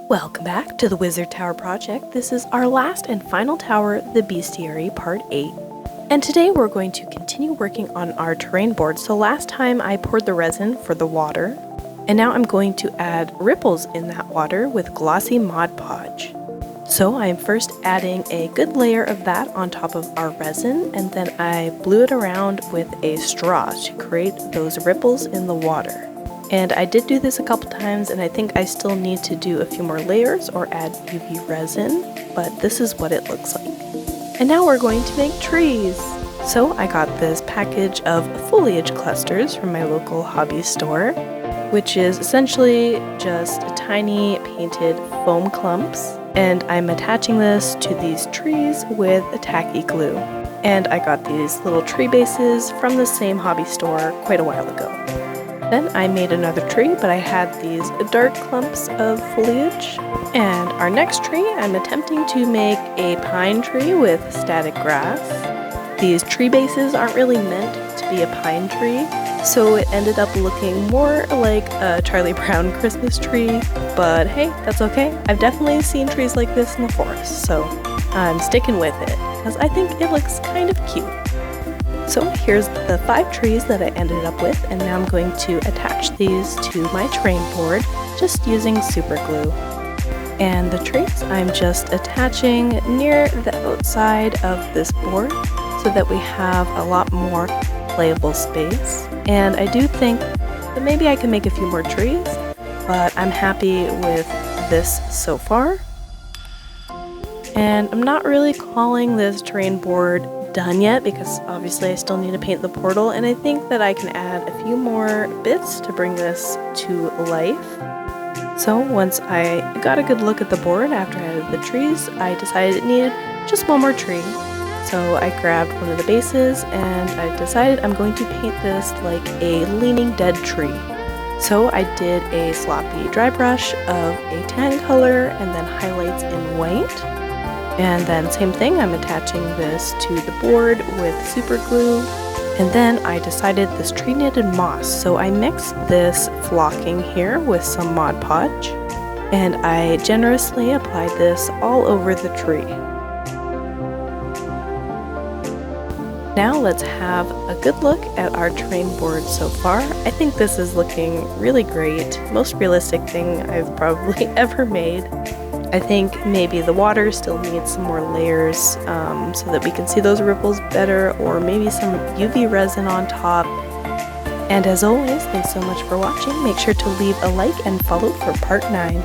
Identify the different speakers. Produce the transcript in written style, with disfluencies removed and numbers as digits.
Speaker 1: Welcome back to the Wizard Tower project. This is our last and final tower, the Beastiary Part 8. And today we're going to continue working on our terrain board. So last time I poured the resin for the water, and now I'm going to add ripples in that water with glossy Mod Podge. So I'm first adding a good layer of that on top of our resin, and then I blew it around with a straw to create those ripples in the water. And I did do this a couple times, and I think I still need to do a few more layers or add UV resin, but this is what it looks like. And now we're going to make trees. So I got this package of foliage clusters from my local hobby store, which is essentially just tiny painted foam clumps. And I'm attaching this to these trees with a tacky glue. And I got these little tree bases from the same hobby store quite a while ago. Then I made another tree, but I had these dark clumps of foliage. And our next tree, I'm attempting to make a pine tree with static grass. These tree bases aren't really meant to be a pine tree, so it ended up looking more like a Charlie Brown Christmas tree. But hey, that's okay. I've definitely seen trees like this in the forest, so I'm sticking with it because I think it looks kind of cute. So here's the 5 trees that I ended up with, and now I'm going to attach these to my terrain board just using super glue. And the trees I'm just attaching near the outside of this board so that we have a lot more playable space. And I do think that maybe I can make a few more trees, but I'm happy with this so far. And I'm not really calling this terrain board done yet because obviously I still need to paint the portal, and I think that I can add a few more bits to bring this to life. So once I got a good look at the board after I added the trees, I decided it needed just one more tree. So I grabbed one of the bases and I decided I'm going to paint this like a leaning dead tree. So I did a sloppy dry brush of a tan color and then highlights in white. And then same thing, I'm attaching this to the board with super glue. And then I decided this tree needed moss, so I mixed this flocking here with some Mod Podge. And I generously applied this all over the tree. Now let's have a good look at our terrain board so far. I think this is looking really great. Most realistic thing I've probably ever made. I think maybe the water still needs some more layers so that we can see those ripples better, or maybe some UV resin on top. And as always, thanks so much for watching. Make sure to leave a like and follow for part 9.